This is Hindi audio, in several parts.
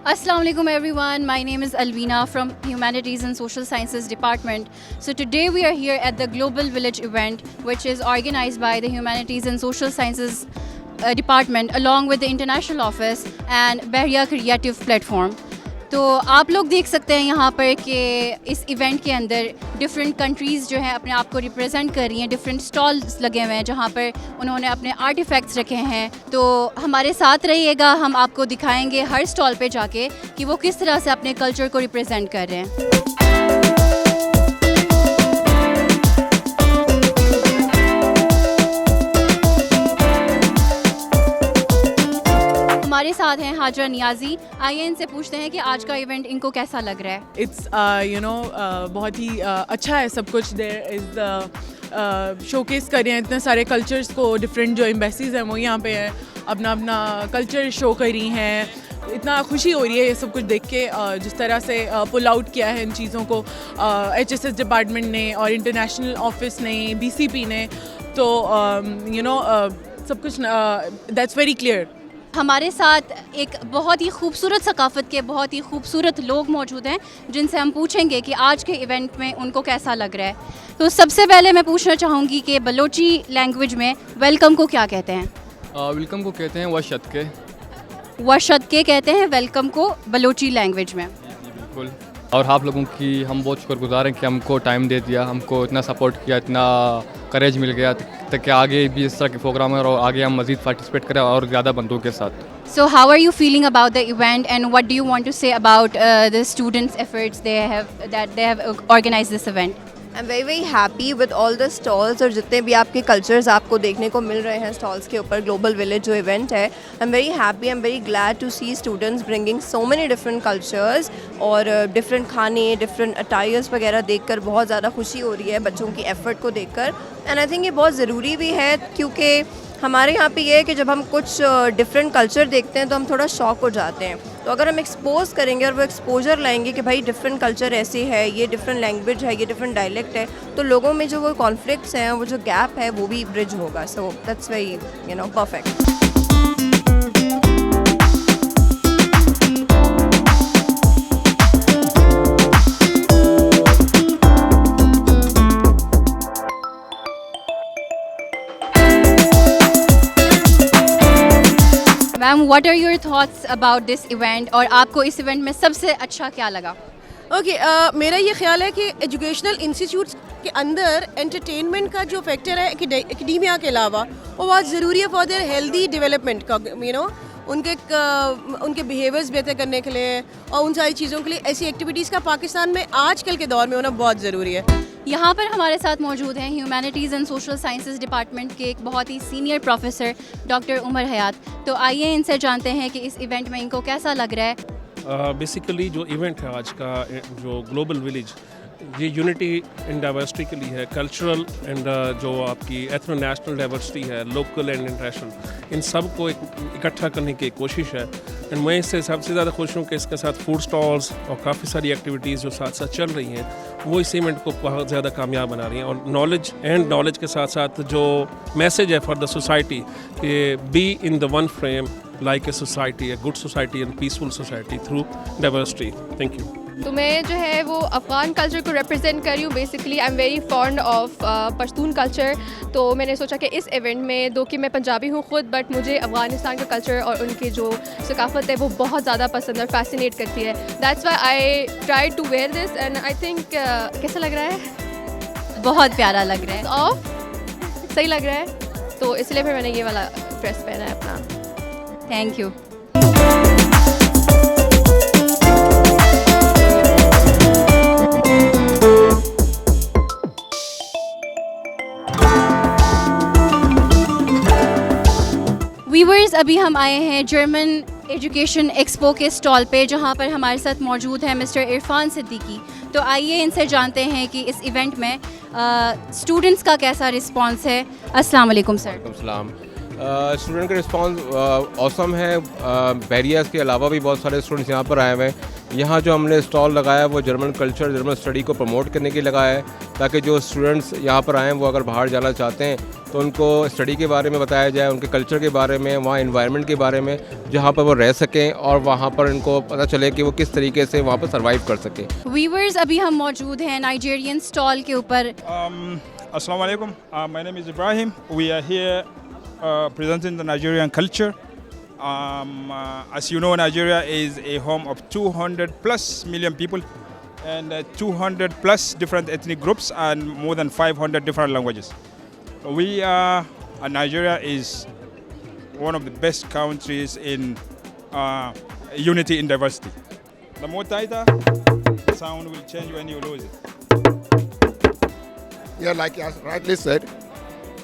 Assalamu alaikum everyone. My name is Alvina from Humanities and Social Sciences Department. So today we are here at the Global Village event, which is organized by the Humanities and Social Sciences Department along with the International Office and Bahria Creative Platform. तो आप लोग देख सकते हैं यहाँ पर कि इस इवेंट के अंदर डिफरेंट कंट्रीज़ जो हैं अपने आप को रिप्रेजेंट कर रही हैं, डिफरेंट स्टॉल्स लगे हुए हैं जहाँ पर उन्होंने अपने आर्टिफैक्ट्स रखे हैं। तो हमारे साथ रहिएगा, हम आपको दिखाएंगे हर स्टॉल पे जाके कि वो किस तरह से अपने कल्चर को रिप्रेजेंट कर रहे हैं। हमारे साथ हैं हाजरा नियाजी। आइए इनसे पूछते हैं कि आज का इवेंट इनको कैसा लग रहा है। इट्स बहुत ही अच्छा है सब कुछ। देयर इज़ शोकेस कर रहे हैं इतने सारे कल्चर्स को। डिफरेंट जो एम्बेसीज हैं वो यहाँ पे हैं, अपना अपना कल्चर शो कर रही हैं। इतना खुशी हो रही है ये सब कुछ देख के, जिस तरह से पुल आउट किया है इन चीज़ों को HSS डिपार्टमेंट ने और इंटरनेशनल ऑफिस ने, BCP ने। तो सब कुछ दैट्स वेरी क्लियर। हमारे साथ एक बहुत ही खूबसूरत सकाफ़त के बहुत ही खूबसूरत लोग मौजूद हैं जिनसे हम पूछेंगे कि आज के इवेंट में उनको कैसा लग रहा है। तो सबसे पहले मैं पूछना चाहूँगी कि बलोची लैंग्वेज में वेलकम को क्या कहते हैं? वेलकम को कहते हैं वशदके। वशदके कहते हैं वेलकम को बलोची लैंग्वेज में। बिल्कुल। और आप लोगों की हम बहुत शुक्रगुजार हैं कि हमको टाइम दे दिया, हमको इतना सपोर्ट किया, इतना करेज मिल गया ताकि आगे भी इस तरह के प्रोग्राम है और आगे हम मज़ीद पार्टिसिपेट करें और ज़्यादा बंदों के साथ। So how are you feeling about the event and what do you want to say about the students' efforts they have organized this event? I'm very happy with all the stalls और जितने भी आपके कल्चर्स आपको देखने को मिल रहे हैं स्टॉल्स के ऊपर। ग्लोबल विलेज जो इवेंट है, I'm very happy, I'm very glad to see students bringing so many different cultures और different खाने, different attires वगैरह देखकर बहुत ज़्यादा खुशी हो रही है बच्चों की एफर्ट को देखकर। एंड आई थिंक ये बहुत ज़रूरी भी है क्योंकि हमारे यहाँ पे ये है कि जब हम कुछ डिफरेंट कल्चर देखते हैं तो हम थोड़ा शॉक हो जाते हैं। तो अगर हम एक्सपोज करेंगे और वो एक्सपोजर लाएंगे कि भाई डिफरेंट कल्चर ऐसे है, ये डिफरेंट लैंग्वेज है, ये डिफरेंट डायलेक्ट है, तो लोगों में जो वो कॉन्फ्लिक्ट्स हैं, वो जो गैप है, वो भी ब्रिज होगा। So that's very perfect. Ma'am, what are your thoughts about this event और आपको इस इवेंट में सबसे अच्छा क्या लगा? मेरा ये ख्याल है कि एजुकेशनल इंस्टीट्यूट्स के अंदर एंटरटेनमेंट का जो फैक्टर है एकेडेमिया के अलावा, वो बहुत ज़रूरी है फॉर देयर हेल्दी डेवलपमेंट का। उनके बिहेवियर्स बेहतर करने के लिए और उन सारी चीज़ों के लिए ऐसी एक्टिविटीज़ का पाकिस्तान में आजकल के दौर में होना बहुत ज़रूरी है। यहाँ पर हमारे साथ मौजूद हैं humanities and social sciences department के एक बहुत ही सीनियर प्रोफेसर डॉक्टर उमर हयात। तो आइए इनसे जानते हैं कि इस इवेंट में इनको कैसा लग रहा है। बेसिकली जो इवेंट है आज का, जो ग्लोबल विलेज, ये यूनिटी इन डाइवर्सिटी के लिए है। कल्चरल एंड जो आपकी एथनो नेशनल डाइवर्सिटी है, लोकल एंड इंटरनेशनल, इन सब को इकट्ठा करने की कोशिश है। एंड मैं इससे सबसे ज़्यादा खुश हूँ कि इसके साथ फूड स्टॉल्स और काफ़ी सारी एक्टिविटीज़ जो साथ साथ चल रही हैं, वो इस इवेंट को बहुत ज़्यादा कामयाब बना रही हैं। और नॉलेज के साथ साथ जो मैसेज है फॉर द सोसाइटी कि be in the one frame like a society, a good society and peaceful society through diversity. Thank you. तो मैं जो है वो अफ़गान कल्चर को रिप्रेजेंट कर रही हूँ। Basically I am very fond of Pashtun culture. तो मैंने सोचा कि इस इवेंट में, दो कि मैं पंजाबी हूँ खुद, बट मुझे अफ़गानिस्तान का कल्चर और उनकी जो सकाफ़त है वो बहुत ज़्यादा पसंद और फैसिनेट करती है। That's why I try to wear this and I think कैसा लग रहा है? बहुत प्यारा लग रहा है। ऑफ सही लग रहा है, तो इसलिए फिर मैंने ये वाला ड्रेस पहना है अपना। Thank you. व्यूअर्स, अभी हम आए हैं जर्मन एजुकेशन एक्सपो के स्टॉल पे, जहां पर हमारे साथ मौजूद है मिस्टर इरफान सिद्दीकी। तो आइए इनसे जानते हैं कि इस इवेंट में स्टूडेंट्स का कैसा रिस्पांस है। अस्सलाम वालेकुम सर। स्टूडेंट का रिस्पांस ऑसम है। बैरियर्स के अलावा भी बहुत सारे स्टूडेंट्स यहाँ पर आए हुए हैं। यहाँ जो हमने स्टॉल लगाया वो जर्मन कल्चर, जर्मन स्टडी को प्रमोट करने के लिए लगाया है, ताकि जो स्टूडेंट्स यहाँ पर आएँ वो अगर बाहर जाना चाहते हैं तो उनको स्टडी के बारे में बताया जाए, उनके कल्चर के बारे में, वहाँ इन्वायरमेंट के बारे में, जहाँ पर वो रह सकें और वहाँ पर इनको पता चले कि वो किस तरीके से वहाँ पर सर्वाइव कर सकें। व्यूअर्स, अभी हम मौजूद हैं नाइजीरियन स्टॉल के ऊपर। Assalamu alaikum. My name is Ibrahim. We are here presenting the Nigerian culture. As you know, Nigeria is a home of 200 plus million people and 200 plus different ethnic groups and more than 500 different languages. Nigeria is one of the best countries in unity in diversity. The more tighter, the sound will change when you lose it. Yeah, like he has rightly said,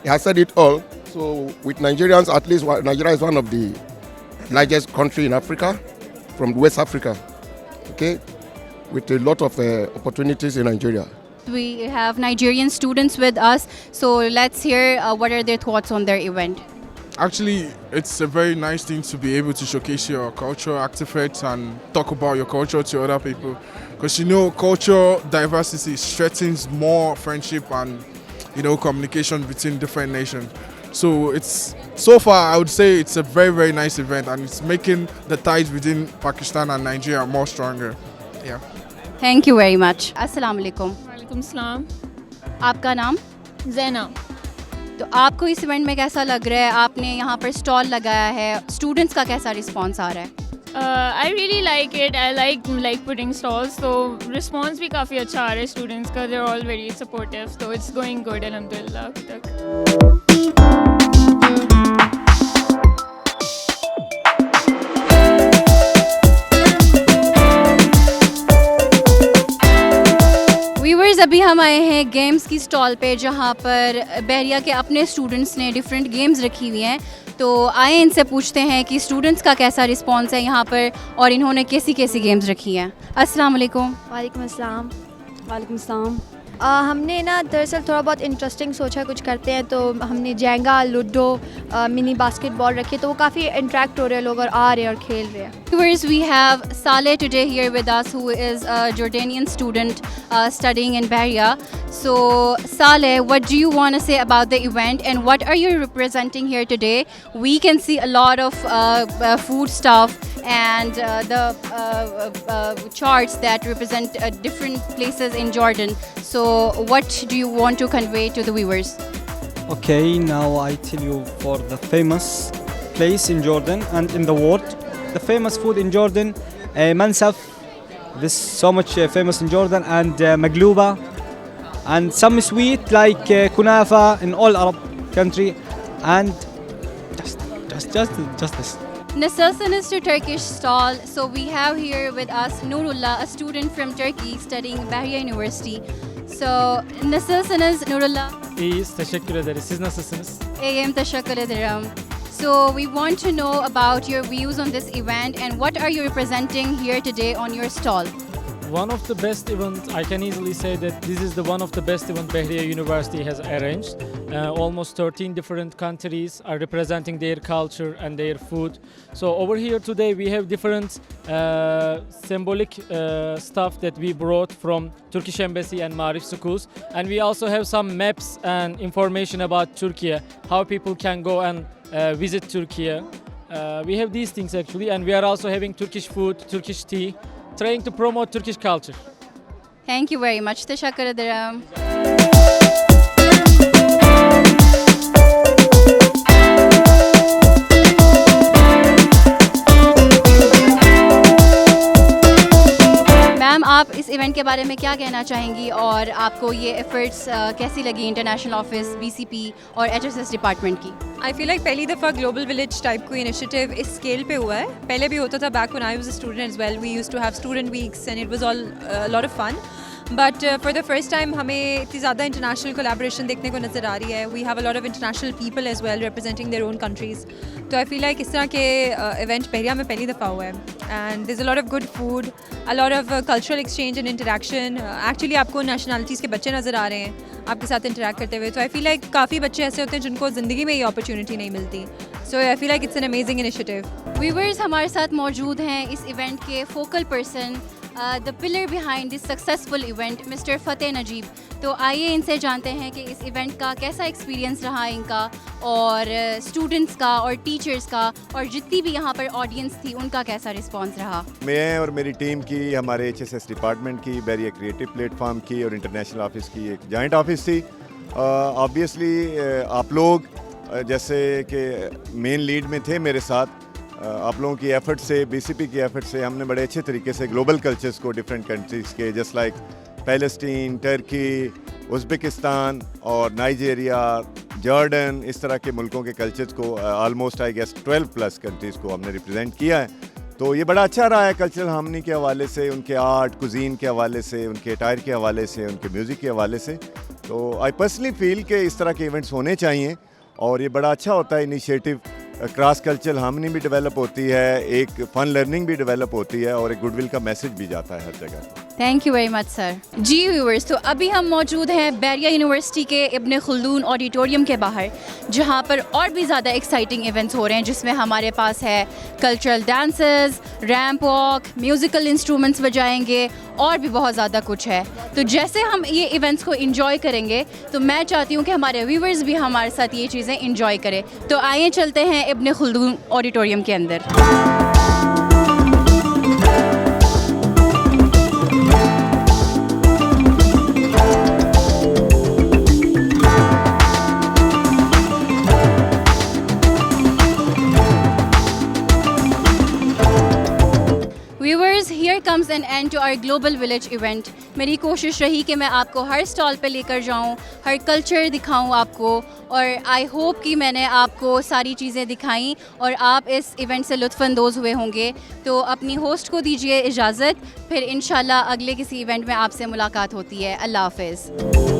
he has said it all. So with Nigerians, at least Nigeria is one of the largest country in Africa, from West Africa, okay, with a lot of opportunities in Nigeria. We have Nigerian students with us, so let's hear what are their thoughts on their event. Actually, it's a very nice thing to be able to showcase your cultural artifacts and talk about your culture to other people. Because you know, cultural diversity strengthens more friendship and, you know, communication between different nations. So so far I would say it's a very, very nice event, and it's making the ties between Pakistan and Nigeria more stronger. Yeah. Thank you very much. Assalamu alaikum. वालेकुम सलाम। आपका नाम? ज़ैना। तो आपको इस इवेंट में कैसा लग रहा है? आपने यहाँ पर स्टॉल लगाया है, स्टूडेंट्स का कैसा रिस्पांस आ रहा है? I really like it. I like putting stalls. So response भी काफ़ी अच्छा आ रहा है students का. They're all very supportive. So it's going good, alhamdulillah अभी तक. व्यूअर्स, अभी हम आए हैं गेम्स की स्टॉल पे, जहाँ पर बहरिया के अपने स्टूडेंट्स ने डिफरेंट गेम्स रखी हुई हैं। तो आए इनसे पूछते हैं कि स्टूडेंट्स का कैसा रिस्पांस है यहाँ पर और इन्होंने कैसी कैसी गेम्स रखी हैं। अस्सलाम वालेकुम। वालेकुम अस्सलाम। वालेकुम अस्सलाम। हमने ना दरअसल थोड़ा बहुत इंटरेस्टिंग सोचा कुछ करते हैं, तो हमने जेंगा, लूडो, मिनी बास्केटबॉल रखी, तो वो काफ़ी इंटरेक्ट हो रहे हैं लोग और आ रहे हैं और खेल रहे हैं। Viewers, we have Saleh today here with us, who is a Jordanian student studying in Bahria. So Saleh, what do you want to say about the event and what are you representing here today? We can see a lot of food stuff and the charts that represent different places in Jordan. So what do you want to convey to the viewers? Okay, now I tell you for the famous place in Jordan and in the world. The famous food in Jordan, mansaf, this is so much famous in Jordan, and magluba, and some sweet like kunafa in all Arab country, and just this. Nasserson is to Turkish stall. So we have here with us Nurullah, a student from Turkey studying Bahria University. So nasılsınız Nurullah? İyiyiz, teşekkür ederiz. Siz nasılsınız? İyiyim, teşekkür ederim. So we want to know about your views on this event and what are you representing here today on your stall? One of the best events, I can easily say that this is the one of the best event Bahria University has arranged. Almost 13 different countries are representing their culture and their food. So over here today we have different symbolic stuff that we brought from Turkish Embassy and Marif schools. And we also have some maps and information about Turkey, how people can go and visit Turkey. We have these things actually, and we are also having Turkish food, Turkish tea, trying to promote Turkish culture. Thank you very much. Teşekkür ederim. Ma'am, आप इस इवेंट के बारे में क्या कहना चाहेंगी और आपको ये एफर्ट्स कैसी लगी इंटरनेशनल ऑफिस, बीसीपी और एचएसएस डिपार्टमेंट की? आई फील लाइक पहली दफ़ा ग्लोबल विलेज टाइप कोई इनिशिएटिव इस स्केल पे हुआ है। पहले भी होता था, back when I was a student as well, we used to have student weeks and it was all lot of fun. But for the first time हमें इतनी ज़्यादा इंटरनेशनल कोलैबोरेशन देखने को नज़र आ रही है। We have a lot of international people as well representing their own countries. तो आई फील लाइक इस तरह के इवेंट बहरिया में पहली दफ़ा हुआ है and there is a lot of good food, a lot of cultural exchange and interaction. Actually आपको नेशनलिटीज़ के बच्चे नज़र आ रहे हैं आपके साथ इंटरेक्ट करते हुए। तो आई फील लाइक काफ़ी बच्चे ऐसे होते हैं जिनको ज़िंदगी में ये अपॉर्चुनिटी नहीं मिलती। So I feel like it's an amazing initiative. Viewers, हमारे साथ मौजूद हैं इस इवेंट के focal person, the pillar behind this successful event, Mr. Fateh Najib. तो आइए इनसे जानते हैं कि इस इवेंट का कैसा एक्सपीरियंस रहा इनका, और स्टूडेंट्स का और टीचर्स का और जितनी भी यहाँ पर ऑडियंस थी उनका कैसा रिस्पांस रहा। मैं और मेरी टीम की, हमारे HSS डिपार्टमेंट की, बैरिया क्रिएटिव प्लेटफॉर्म की और इंटरनेशनल ऑफिस की एक जॉइंट ऑफिस थी। ऑब्वियसली आप लोग जैसे कि मेन लीड में थे मेरे साथ, आप लोगों की एफर्ट से, BCP की एफर्ट से हमने बड़े अच्छे तरीके से ग्लोबल कल्चर्स को डिफरेंट कंट्रीज़ के, just like Palestine, Turkey, Uzbekistan और नाइजीरिया, जॉर्डन, इस तरह के मुल्कों के कल्चर्स को almost I guess 12 plus countries को हमने रिप्रेजेंट किया है। तो ये बड़ा अच्छा रहा है कल्चरल हार्मनी के हवाले से, उनके आर्ट, कुजीन के हवाले से, उनके अटायर के हवाले से, उनके म्यूज़िक के हवाले से। तो आई पर्सनली फील कि इस तरह के इवेंट्स होने चाहिए और ये बड़ा अच्छा होता है इनिशिएटिव। क्रॉस कल्चरल हार्मनी भी डेवलप होती है, एक फ़न लर्निंग भी डेवलप होती है और एक गुडविल का मैसेज भी जाता है हर जगह। Thank you very much sir. जी व्यूवर्स, तो अभी हम मौजूद हैं बैरिया यूनिवर्सिटी के इब्न खुल्दून ऑडिटोरियम के बाहर, जहां पर और भी ज़्यादा एक्साइटिंग इवेंट्स हो रहे हैं, जिसमें हमारे पास है cultural dances, ramp walk, musical instruments बजाएंगे और भी बहुत ज़्यादा कुछ है। तो जैसे हम ये इवेंट्स को इंजॉय करेंगे तो मैं चाहती हूँ कि हमारे व्यूवर्स भी हमारे साथ ये चीज़ें इंजॉय करें। तो आइए चलते हैं इब्न खुल्दून ऑडिटोरियम के अंदर। Viewers, here comes an end to our global village event. मेरी कोशिश रही कि मैं आपको हर स्टॉल पे लेकर जाऊं, हर कल्चर दिखाऊं आपको, और आई होप कि मैंने आपको सारी चीज़ें दिखाई और आप इस इवेंट से लुत्फ़अंदोज़ हुए होंगे। तो अपनी होस्ट को दीजिए इजाज़त, फिर इंशाल्लाह अगले किसी इवेंट में आपसे मुलाकात होती है। अल्लाह हाफ़िज़।